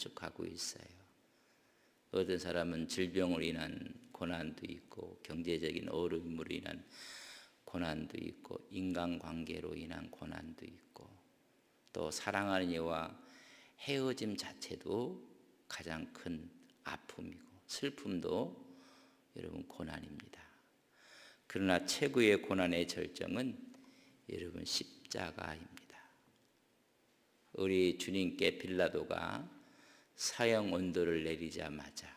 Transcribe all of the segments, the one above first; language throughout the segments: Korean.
감축하고 있어요. 어떤 사람은 질병으로 인한 고난도 있고, 경제적인 어려움으로 인한 고난도 있고, 인간관계로 인한 고난도 있고, 또 사랑하는 이와 헤어짐 자체도 가장 큰 아픔이고 슬픔도 여러분 고난입니다. 그러나 최고의 고난의 절정은 여러분 십자가입니다. 우리 주님께 빌라도가 사형 언도를 내리자마자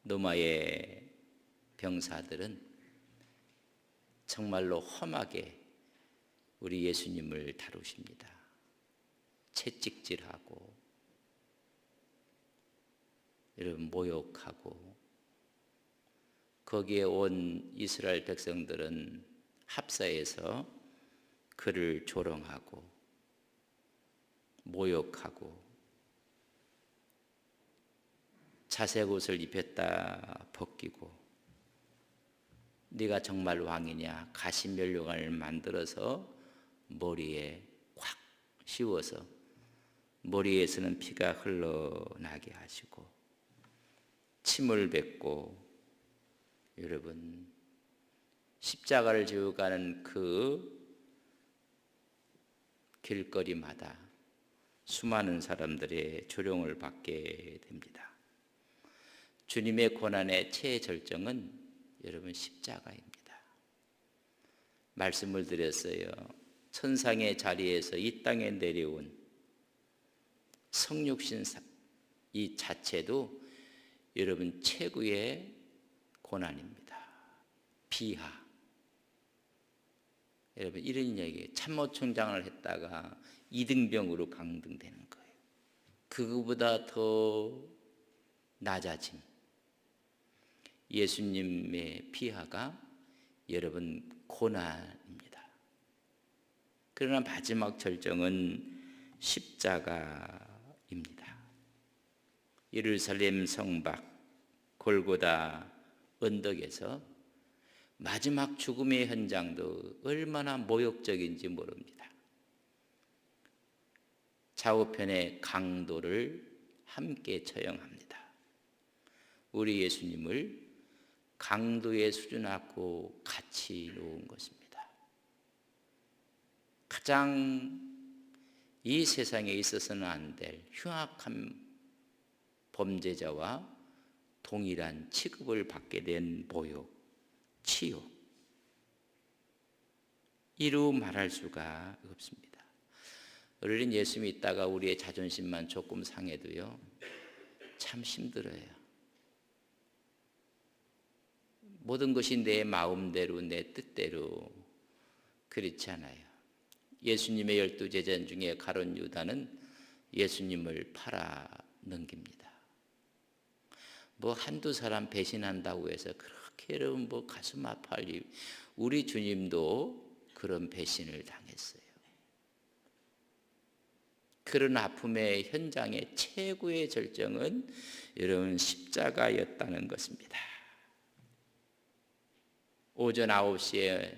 로마의 병사들은 정말로 험하게 우리 예수님을 다루십니다. 채찍질하고 여러분 모욕하고, 거기에 온 이스라엘 백성들은 합사해서 그를 조롱하고 모욕하고, 자색 옷을 입혔다 벗기고, 네가 정말 왕이냐, 가시면류관을 만들어서 머리에 콱 씌워서 머리에서는 피가 흘러나게 하시고, 침을 뱉고, 여러분 십자가를 지고 가는 그 길거리마다 수많은 사람들의 조롱을 받게 됩니다. 주님의 고난의 최절정은 여러분 십자가입니다. 말씀을 드렸어요. 천상의 자리에서 이 땅에 내려온 성육신 이 자체도 여러분 최고의 고난입니다. 비하. 여러분 이런 얘기, 참모총장을 했다가 이등병으로 강등되는 거예요. 그거보다 더 낮아짐. 예수님의 비하가 여러분 고난입니다. 그러나 마지막 절정은 십자가입니다. 예루살렘 성박 골고다 언덕에서 마지막 죽음의 현장도 얼마나 모욕적인지 모릅니다. 좌우편의 강도를 함께 처형합니다. 우리 예수님을 강도에 수준하고 같이 놓은 것입니다. 가장 이 세상에 있어서는 안 될 흉악한 범죄자와 동일한 취급을 받게 된 모욕, 치욕, 이루 말할 수가 없습니다. 어린 예수 믿다가 우리의 자존심만 조금 상해도요, 참 힘들어요. 모든 것이 내 마음대로, 내 뜻대로 그렇지 않아요. 예수님의 12제자 중에 가룟 유다는 예수님을 팔아 넘깁니다. 뭐 한두 사람 배신한다고 해서 그렇게 여러분 뭐 가슴 아파할 일, 우리 주님도 그런 배신을 당했어요. 그런 아픔의 현장의 최고의 절정은 여러분 십자가였다는 것입니다. 오전 9시에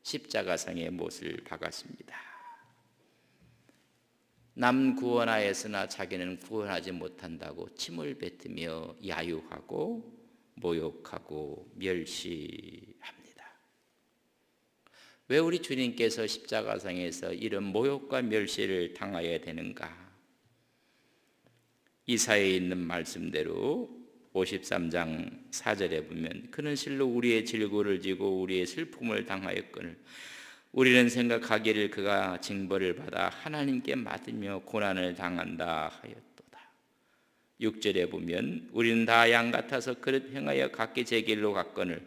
십자가상에 못을 박았습니다. 남 구원하였으나 자기는 구원하지 못한다고 침을 뱉으며 야유하고 모욕하고 멸시합니다. 왜 우리 주님께서 십자가상에서 이런 모욕과 멸시를 당해야 되는가? 이사야에 있는 말씀대로 53장 4절에 보면 그는 실로 우리의 질고를 지고 우리의 슬픔을 당하였거늘 우리는 생각하기를 그가 징벌을 받아 하나님께 맞으며 고난을 당한다 하였도다. 6절에 보면 우리는 다 양 같아서 그릇 행하여 각기 제 길로 갔거늘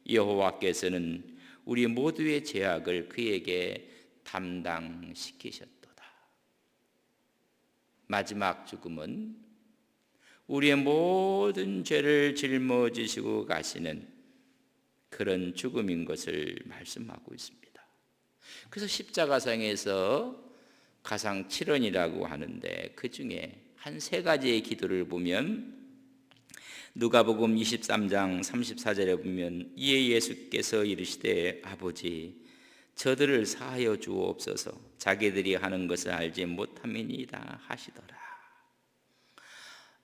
여호와께서는 우리 모두의 죄악을 그에게 담당시키셨도다. 마지막 죽음은 우리의 모든 죄를 짊어지시고 가시는 그런 죽음인 것을 말씀하고 있습니다. 그래서 십자가상에서 가상 7원이라고 하는데 그 중에 한 세 가지의 기도를 보면 누가복음 23장 34절에 보면 이에 예수께서 이르시되 아버지 저들을 사하여 주옵소서 자기들이 하는 것을 알지 못함이니이다 하시더라.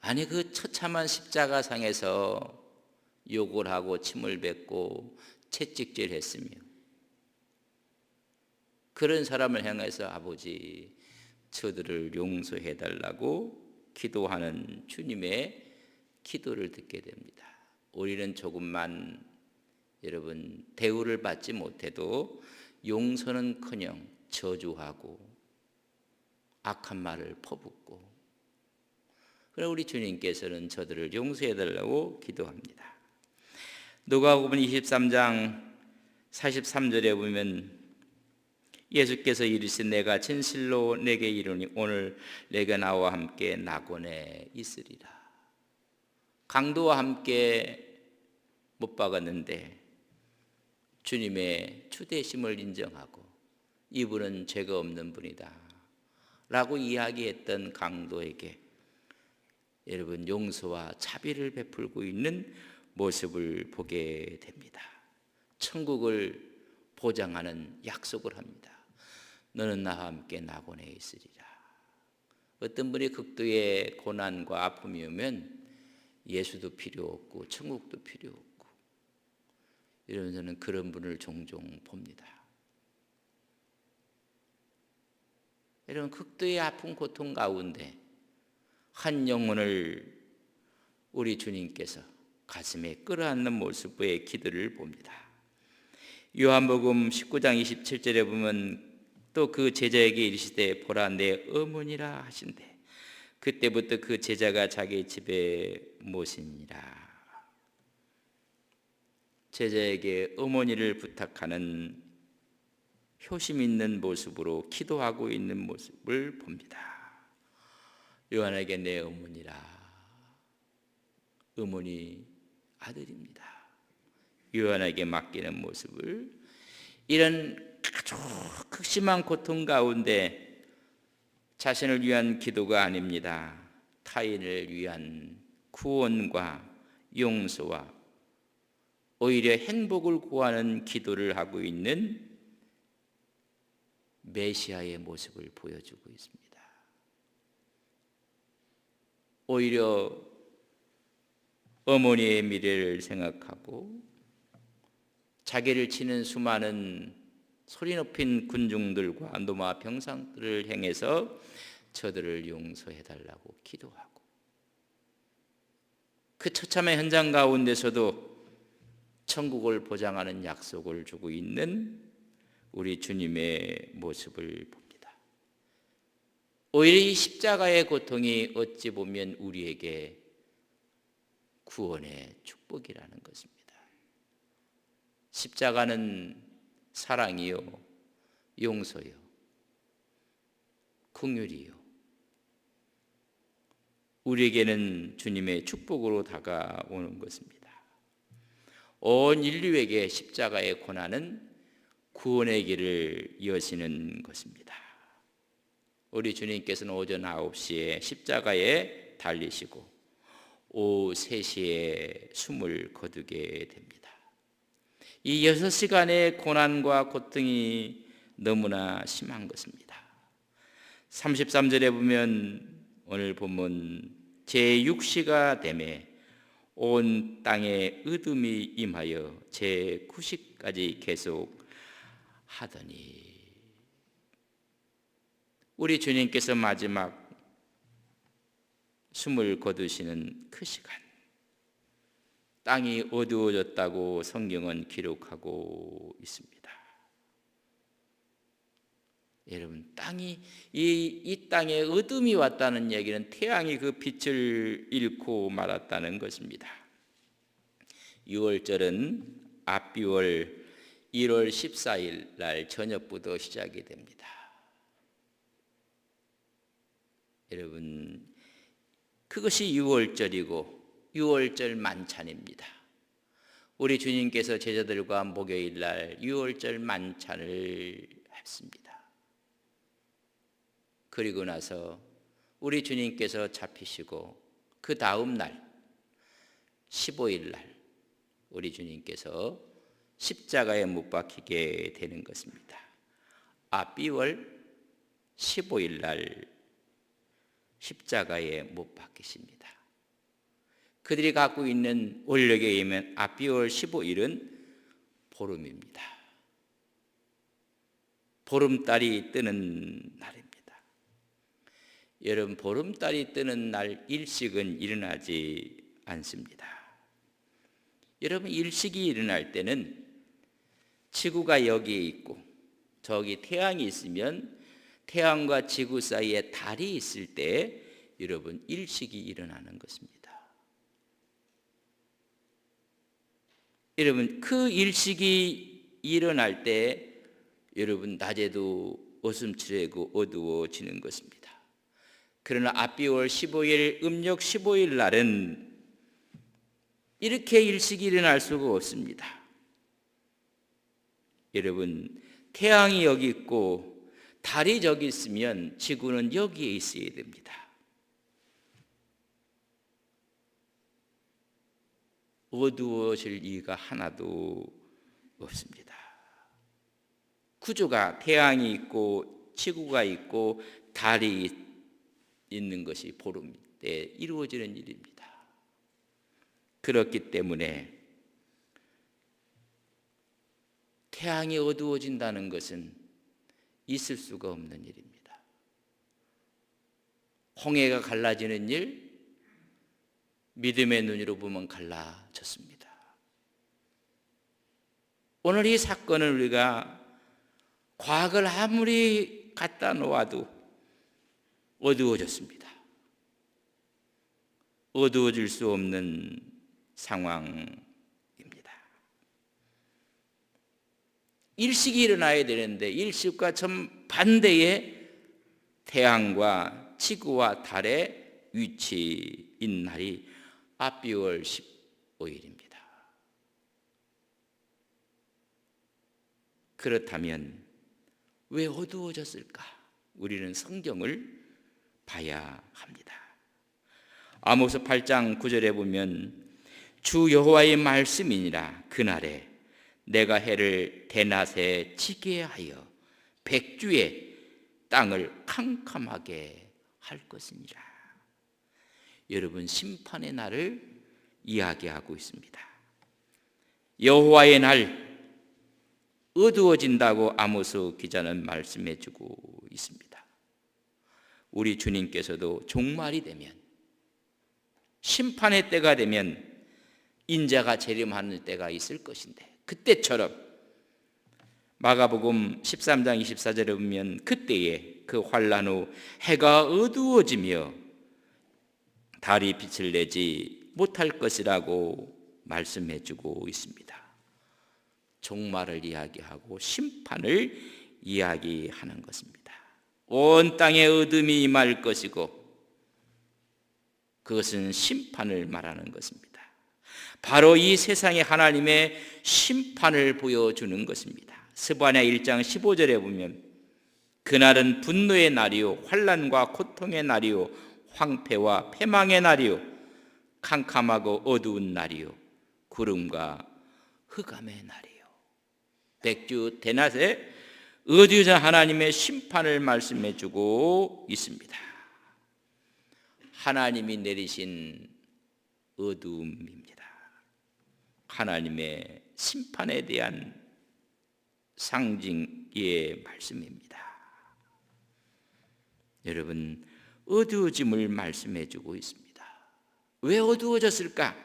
아니 그 처참한 십자가상에서 욕을 하고 침을 뱉고 채찍질했으며 그런 사람을 향해서 아버지 저들을 용서해달라고 기도하는 주님의 기도를 듣게 됩니다. 우리는 조금만 여러분 대우를 받지 못해도 용서는커녕 저주하고 악한 말을 퍼붓고, 그러나 우리 주님께서는 저들을 용서해달라고 기도합니다. 누가복음 23장 43절에 보면 예수께서 이르시되 내가 진실로 내게 이르니 오늘 내가 나와 함께 낙원에 있으리라. 강도와 함께 못 박았는데 주님의 주되심을 인정하고 이분은 죄가 없는 분이다 라고 이야기했던 강도에게 여러분 용서와 자비를 베풀고 있는 모습을 보게 됩니다. 천국을 보장하는 약속을 합니다. 너는 나와 함께 낙원에 있으리라. 어떤 분이 극도의 고난과 아픔이 오면 예수도 필요 없고 천국도 필요 없고 이러면서는 그런 분을 종종 봅니다. 여러분 극도의 아픔 고통 가운데 한 영혼을 우리 주님께서 가슴에 끌어안는 모습의 기도를 봅니다. 요한복음 19장 27절에 보면 또 그 제자에게 이르시되 보라 내 어머니라 하신대 그때부터 그 제자가 자기 집에 모시니라. 제자에게 어머니를 부탁하는 효심 있는 모습으로 기도하고 있는 모습을 봅니다. 요한에게 내 어머니라. 어머니 아들입니다. 요한에게 맡기는 모습을, 이런 아주 극심한 고통 가운데 자신을 위한 기도가 아닙니다. 타인을 위한 구원과 용서와 오히려 행복을 구하는 기도를 하고 있는 메시아의 모습을 보여주고 있습니다. 오히려 어머니의 미래를 생각하고 자기를 치는 수많은 소리 높인 군중들과 노마 병상들을 향해서 저들을 용서해달라고 기도하고 그 처참한 현장 가운데서도 천국을 보장하는 약속을 주고 있는 우리 주님의 모습을 봅니다. 오히려 이 십자가의 고통이 어찌 보면 우리에게 구원의 축복이라는 것입니다. 십자가는 사랑이요, 용서요, 긍휼이요. 우리에게는 주님의 축복으로 다가오는 것입니다. 온 인류에게 십자가의 고난은 구원의 길을 여시는 것입니다. 우리 주님께서는 오전 9시에 십자가에 달리시고 오후 3시에 숨을 거두게 됩니다. 이 6시간의 고난과 고통이 너무나 심한 것입니다. 33절에 보면 오늘 본문 제6시가 되매 온 땅에 어둠이 임하여 제9시까지 계속 하더니, 우리 주님께서 마지막 숨을 거두시는 그 시간, 땅이 어두워졌다고 성경은 기록하고 있습니다. 여러분, 땅이 이 땅에 어둠이 왔다는 얘기는 태양이 그 빛을 잃고 말았다는 것입니다. 6월절은 앞비월 1월 14일 날 저녁부터 시작이 됩니다. 여러분, 그것이 6월절이고 6월절 만찬입니다. 우리 주님께서 제자들과 목요일 날 6월절 만찬을 했습니다. 그리고 나서 우리 주님께서 잡히시고 그 다음 날 15일 날 우리 주님께서 십자가에 못 박히게 되는 것입니다. 앞비월 15일 날 십자가에 못 박히십니다. 그들이 갖고 있는 원력에 의하면 아비월 15일은 보름입니다. 보름달이 뜨는 날입니다. 여러분, 보름달이 뜨는 날 일식은 일어나지 않습니다. 여러분, 일식이 일어날 때는 지구가 여기에 있고 저기 태양이 있으면 태양과 지구 사이에 달이 있을 때 여러분 일식이 일어나는 것입니다. 여러분, 그 일식이 일어날 때 여러분 낮에도 어슴츠레고 어두워지는 것입니다. 그러나 아비월 15일 음력 15일 날은 이렇게 일식이 일어날 수가 없습니다. 여러분, 태양이 여기 있고 달이 저기 있으면 지구는 여기에 있어야 됩니다. 어두워질 이유가 하나도 없습니다. 구조가 태양이 있고 지구가 있고 달이 있는 것이 보름 때 이루어지는 일입니다. 그렇기 때문에 태양이 어두워진다는 것은 있을 수가 없는 일입니다. 홍해가 갈라지는 일, 믿음의 눈으로 보면 갈라졌습니다. 오늘 이 사건을 우리가 과학을 아무리 갖다 놓아도 어두워졌습니다. 어두워질 수 없는 상황입니다. 일식이 일어나야 되는데 일식과 정반대의 태양과 지구와 달의 위치인 날이 아비월 15일입니다. 그렇다면 왜 어두워졌을까? 우리는 성경을 봐야 합니다. 아모스 8장 9절에 보면 주 여호와의 말씀이니라 그날에 내가 해를 대낮에 지게 하여 백주에 땅을 캄캄하게 할 것이니라. 여러분, 심판의 날을 이야기하고 있습니다. 여호와의 날 어두워진다고 아모스 기자는 말씀해 주고 있습니다. 우리 주님께서도 종말이 되면 심판의 때가 되면 인자가 재림하는 때가 있을 것인데 그때처럼 마가복음 13장 24절에 보면 그때에 그 환난 후 해가 어두워지며 달이 빛을 내지 못할 것이라고 말씀해 주고 있습니다. 종말을 이야기하고 심판을 이야기하는 것입니다. 온 땅에 어둠이 임할 것이고 그것은 심판을 말하는 것입니다. 바로 이 세상에 하나님의 심판을 보여주는 것입니다. 스바냐 1장 15절에 보면 그날은 분노의 날이요 환난과 고통의 날이요 황폐와 패망의 날이요 캄캄하고 어두운 날이요 구름과 흑암의 날이요. 백주 대낮에 어두워진 하나님의 심판을 말씀해 주고 있습니다. 하나님이 내리신 어두움입니다. 하나님의 심판에 대한 상징의 말씀입니다. 여러분, 어두워짐을 말씀해 주고 있습니다. 왜 어두워졌을까?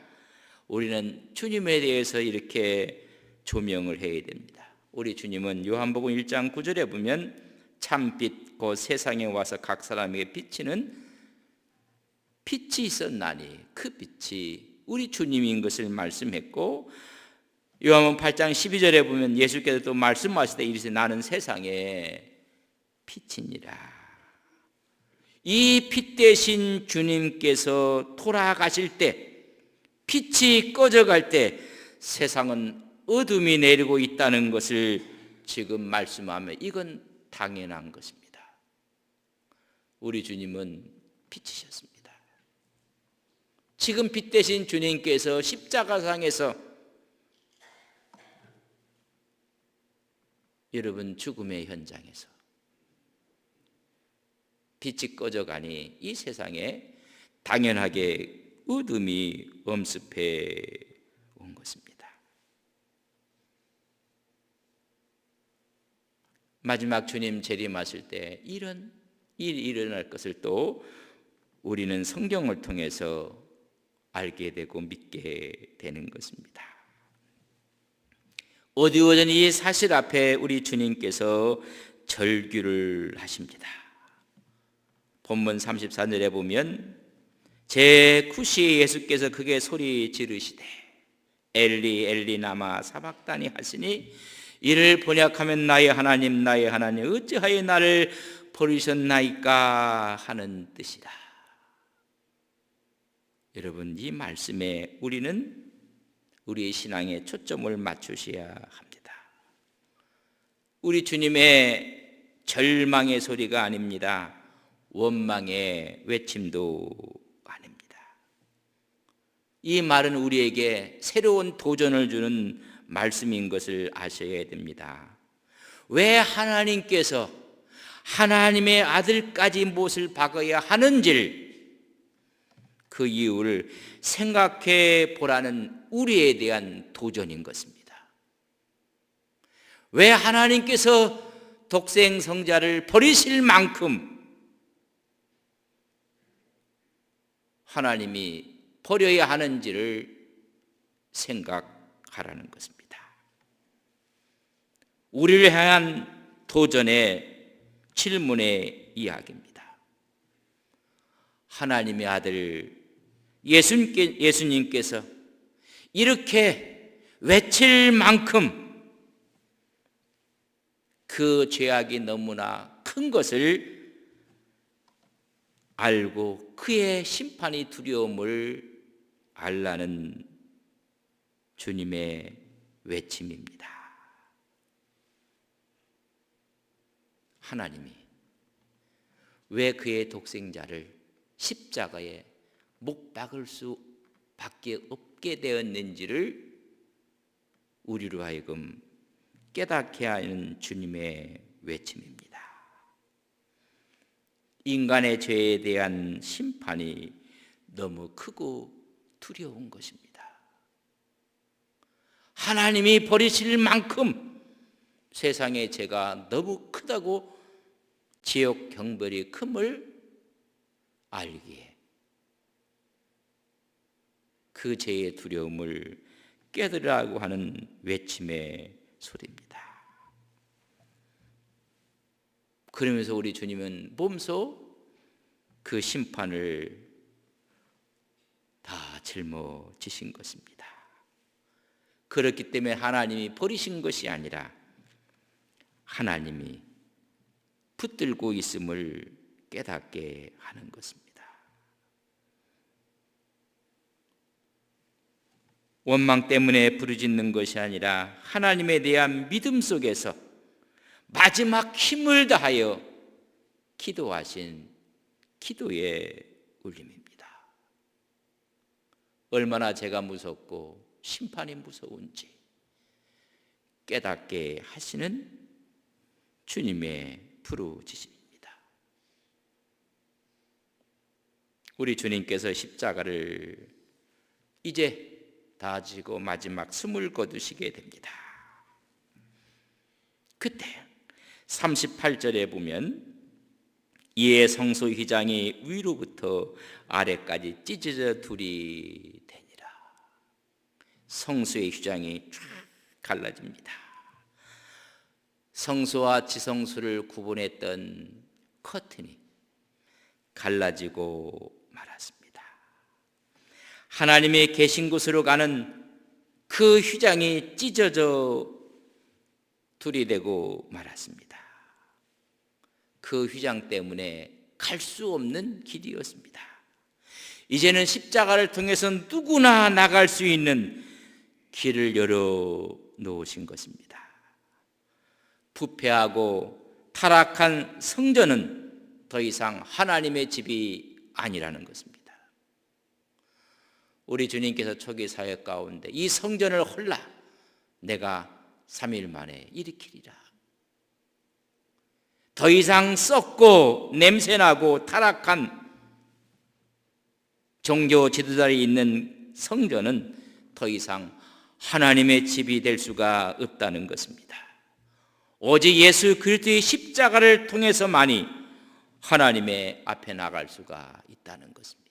우리는 주님에 대해서 이렇게 조명을 해야 됩니다. 우리 주님은 요한복음 1장 9절에 보면 참빛 곧 세상에 와서 각 사람에게 비치는 빛이 있었나니 그 빛이 우리 주님인 것을 말씀했고, 요한복음 8장 12절에 보면 예수께서 또 말씀하시되 이르시되 나는 세상의 빛이니라. 이 빛 대신 주님께서 돌아가실 때, 빛이 꺼져갈 때 세상은 어둠이 내리고 있다는 것을 지금 말씀하며 이건 당연한 것입니다. 우리 주님은 빛이셨습니다. 지금 빛 대신 주님께서 십자가상에서 여러분 죽음의 현장에서 빛이 꺼져가니 이 세상에 당연하게 어둠이 엄습해 온 것입니다. 마지막 주님 재림하실 때 이런 일이 일어날 것을 또 우리는 성경을 통해서 알게 되고 믿게 되는 것입니다. 어디오전이 이 사실 앞에 우리 주님께서 절규를 하십니다. 본문 34절에 보면 제9시에 예수께서 크게 소리 지르시되 엘리 엘리 나마 사박다니 하시니 이를 번역하면 나의 하나님 어찌하여 나를 버리셨나이까 하는 뜻이라. 여러분, 이 말씀에 우리는 우리의 신앙에 초점을 맞추셔야 합니다. 우리 주님의 절망의 소리가 아닙니다. 원망의 외침도 아닙니다. 이 말은 우리에게 새로운 도전을 주는 말씀인 것을 아셔야 됩니다. 왜 하나님께서 하나님의 아들까지 못을 박아야 하는지를, 그 이유를 생각해 보라는 우리에 대한 도전인 것입니다. 왜 하나님께서 독생 성자를 버리실 만큼 하나님이 버려야 하는지를 생각하라는 것입니다. 우리를 향한 도전의 질문의 이야기입니다. 하나님의 아들 예수님께서 이렇게 외칠 만큼 그 죄악이 너무나 큰 것을 알고 그의 심판이 두려움을 알라는 주님의 외침입니다. 하나님이 왜 그의 독생자를 십자가에 못 박을 수밖에 없게 되었는지를 우리로 하여금 깨닫게 하는 주님의 외침입니다. 인간의 죄에 대한 심판이 너무 크고 두려운 것입니다. 하나님이 버리실 만큼 세상의 죄가 너무 크다고 지옥 경벌이 큼을 알기에 그 죄의 두려움을 깨달으라고 하는 외침의 소리입니다. 그러면서 우리 주님은 몸소 그 심판을 다 짊어지신 것입니다. 그렇기 때문에 하나님이 버리신 것이 아니라 하나님이 붙들고 있음을 깨닫게 하는 것입니다. 원망 때문에 부르짖는 것이 아니라 하나님에 대한 믿음 속에서 마지막 힘을 다하여 기도하신 기도의 울림입니다. 얼마나 죄가 무섭고 심판이 무서운지 깨닫게 하시는 주님의 부르짖음입니다. 우리 주님께서 십자가를 이제 다 지고 마지막 숨을 거두시게 됩니다. 그때 38절에 보면 이에 성소 휘장이 위로부터 아래까지 찢어져 둘이 되니라. 성소의 휘장이 쫙 갈라집니다. 성소와 지성소를 구분했던 커튼이 갈라지고 말았습니다. 하나님의 계신 곳으로 가는 그 휘장이 찢어져 둘이 되고 말았습니다. 그 휘장 때문에 갈 수 없는 길이었습니다. 이제는 십자가를 통해서 누구나 나갈 수 있는 길을 열어 놓으신 것입니다. 부패하고 타락한 성전은 더 이상 하나님의 집이 아니라는 것입니다. 우리 주님께서 초기 사역 가운데 이 성전을 홀라 내가 3일 만에 일으키리라. 더 이상 썩고 냄새나고 타락한 종교 지도자에 있는 성전은 더 이상 하나님의 집이 될 수가 없다는 것입니다. 오직 예수 그리스도의 십자가를 통해서만이 하나님의 앞에 나갈 수가 있다는 것입니다.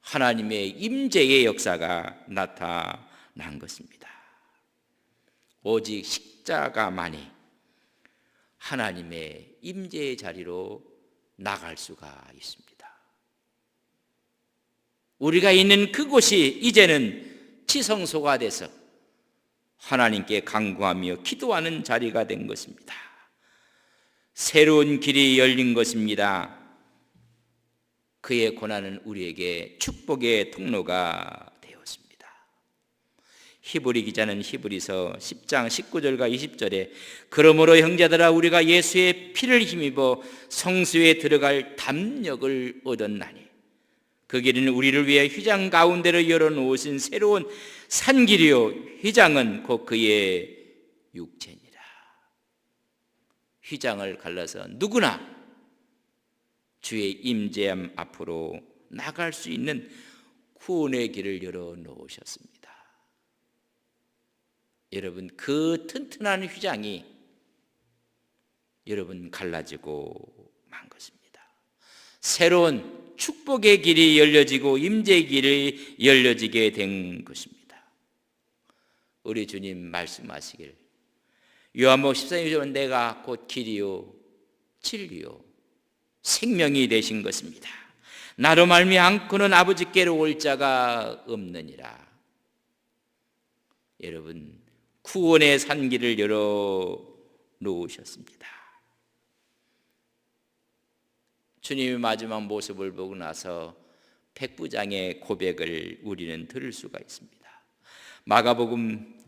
하나님의 임재의 역사가 나타난 것입니다. 오직 십자가만이 하나님의 임재의 자리로 나갈 수가 있습니다. 우리가 있는 그곳이 이제는 지성소가 돼서 하나님께 간구하며 기도하는 자리가 된 것입니다. 새로운 길이 열린 것입니다. 그의 고난은 우리에게 축복의 통로가 되었습니다. 히브리 기자는 히브리서 10장 19절과 20절에 그러므로 형제들아 우리가 예수의 피를 힘입어 성소에 들어갈 담력을 얻었나니 그 길은 우리를 위해 휘장 가운데로 열어놓으신 새로운 산길이요 휘장은 곧 그의 육체니라. 휘장을 갈라서 누구나 주의 임재함 앞으로 나갈 수 있는 구원의 길을 열어놓으셨습니다. 여러분, 그 튼튼한 휘장이 여러분 갈라지고 만 것입니다. 새로운 축복의 길이 열려지고 임재의 길이 열려지게 된 것입니다. 우리 주님 말씀하시길 요한복음 14장 내가 곧 길이요 진리요 생명이 되신 것입니다. 나로 말미암고는 아버지께로 올 자가 없느니라. 여러분, 구원의 산길을 열어 놓으셨습니다. 주님의 마지막 모습을 보고 나서 백부장의 고백을 우리는 들을 수가 있습니다. 마가복음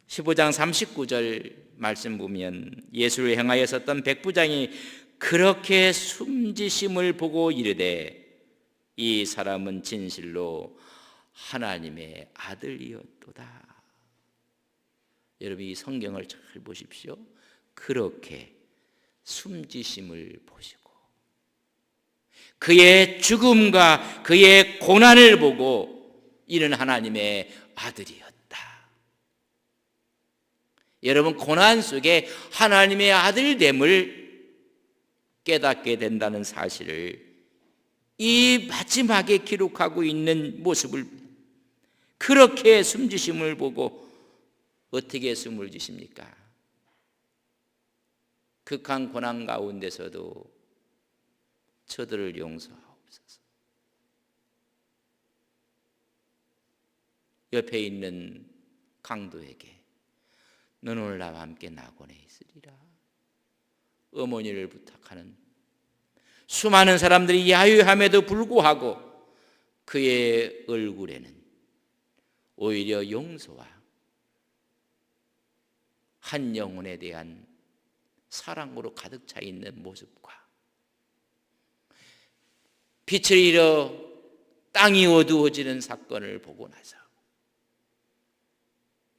15장 39절 말씀 보면 예수를 향하여 섰던 백부장이 그렇게 숨지심을 보고 이르되 이 사람은 진실로 하나님의 아들이었도다. 여러분, 이 성경을 잘 보십시오. 그렇게 숨지심을 보시고 그의 죽음과 그의 고난을 보고 이는 하나님의 아들이었다. 여러분, 고난 속에 하나님의 아들됨을 깨닫게 된다는 사실을 이 마지막에 기록하고 있는 모습을 그렇게 숨지심을 보고 어떻게 숨을 지십니까? 극한 고난 가운데서도 저들을 용서하옵소서. 옆에 있는 강도에게 너는 오늘 나와 함께 낙원에 있으리라. 어머니를 부탁하는 수많은 사람들이 야유함에도 불구하고 그의 얼굴에는 오히려 용서와 한 영혼에 대한 사랑으로 가득 차 있는 모습과 빛을 잃어 땅이 어두워지는 사건을 보고 나서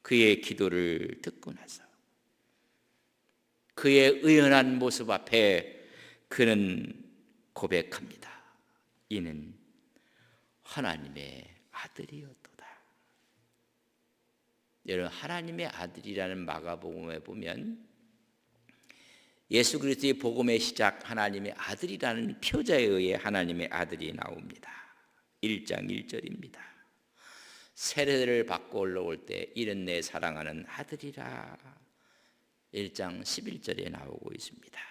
그의 기도를 듣고 나서 그의 의연한 모습 앞에 그는 고백합니다. 이는 하나님의 아들이었도다. 여러분, 하나님의 아들이라는 마가복음에 보면 예수 그리스도의 복음의 시작 하나님의 아들이라는 표자에 의해 하나님의 아들이 나옵니다. 1장 1절입니다. 세례를 받고 올라올 때 이는 내 사랑하는 아들이라. 1장 11절에 나오고 있습니다.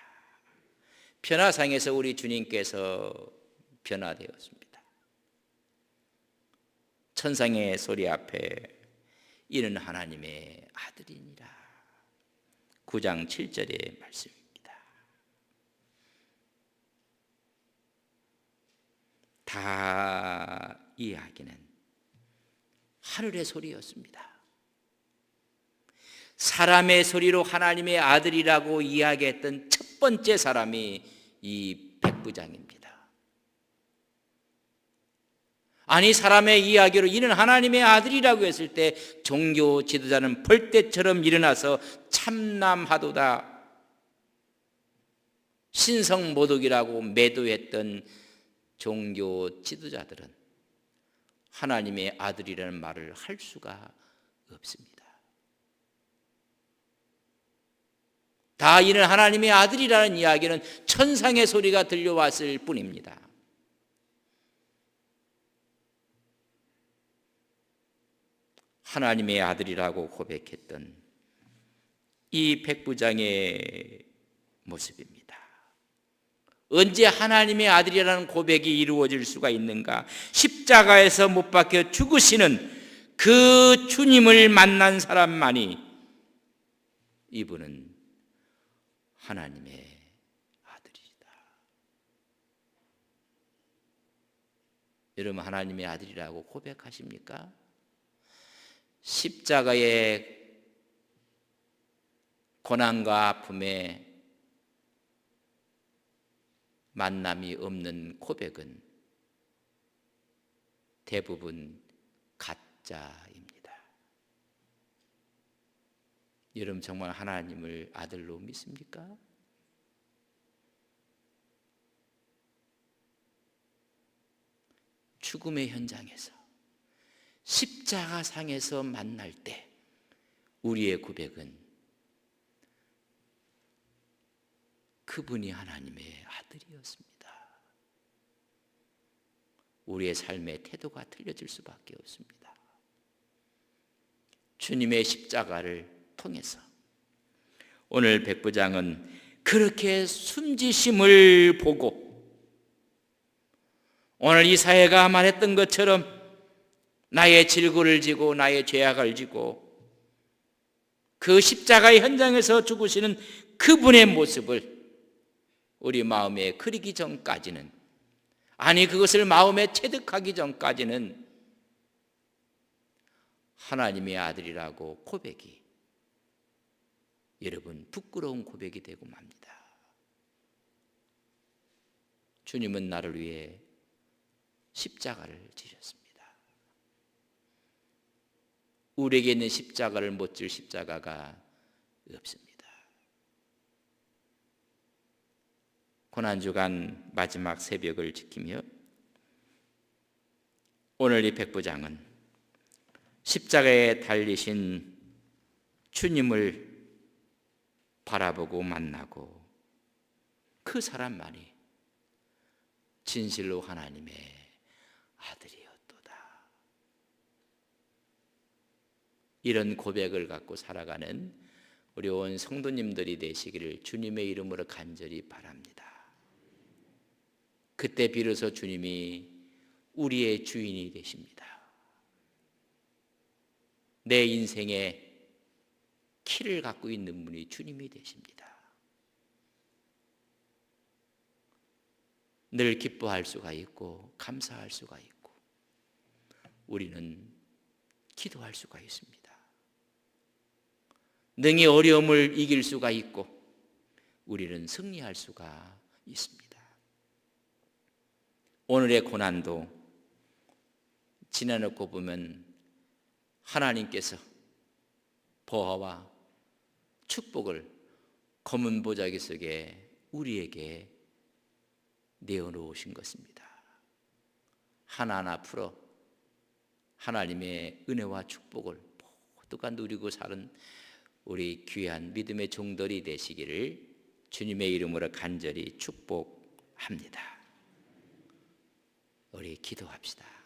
변화상에서 우리 주님께서 변화되었습니다. 천상의 소리 앞에 이는 하나님의 아들이니라. 9장 7절의 말씀입니다. 다 이야기는 하늘의 소리였습니다. 사람의 소리로 하나님의 아들이라고 이야기했던 첫 번째 사람이 이 백부장입니다. 아니, 사람의 이야기로 이는 하나님의 아들이라고 했을 때 종교 지도자는 벌떼처럼 일어나서 참남하도다 신성모독이라고 매도했던 종교 지도자들은 하나님의 아들이라는 말을 할 수가 없습니다. 다 이는 하나님의 아들이라는 이야기는 천상의 소리가 들려왔을 뿐입니다. 하나님의 아들이라고 고백했던 이 백부장의 모습입니다. 언제 하나님의 아들이라는 고백이 이루어질 수가 있는가? 십자가에서 못 박혀 죽으시는 그 주님을 만난 사람만이 이분은 하나님의 아들이다. 여러분, 하나님의 아들이라고 고백하십니까? 십자가의 고난과 아픔에 만남이 없는 고백은 대부분 가짜입니다. 여러분, 정말 하나님을 아들로 믿습니까? 죽음의 현장에서 십자가상에서 만날 때 우리의 고백은 그분이 하나님의 아들이었습니다. 우리의 삶의 태도가 틀려질 수밖에 없습니다. 주님의 십자가를 통해서 오늘 백부장은 그렇게 숨지심을 보고 오늘 이사야가 말했던 것처럼 나의 질고를 지고 나의 죄악을 지고 그 십자가의 현장에서 죽으시는 그분의 모습을 우리 마음에 그리기 전까지는, 아니 그것을 마음에 체득하기 전까지는 하나님의 아들이라고 고백이 여러분 부끄러운 고백이 되고 맙니다. 주님은 나를 위해 십자가를 지셨습니다. 우리에게 있는 십자가를 못 질 십자가가 없습니다. 고난주간 마지막 새벽을 지키며 오늘 이 백부장은 십자가에 달리신 주님을 바라보고 만나고 그 사람만이 진실로 하나님의 아들이었도다. 이런 고백을 갖고 살아가는 우리 온 성도님들이 되시기를 주님의 이름으로 간절히 바랍니다. 그때 비로소 주님이 우리의 주인이 되십니다. 내 인생의 키를 갖고 있는 분이 주님이 되십니다. 늘 기뻐할 수가 있고 감사할 수가 있고 우리는 기도할 수가 있습니다. 능히 어려움을 이길 수가 있고 우리는 승리할 수가 있습니다. 오늘의 고난도 지나놓고 보면 하나님께서 보화와 축복을 검은 보자기 속에 우리에게 내어놓으신 것입니다. 하나하나 풀어 하나님의 은혜와 축복을 모두가 누리고 사는 우리 귀한 믿음의 종들이 되시기를 주님의 이름으로 간절히 축복합니다. 우리 기도합시다.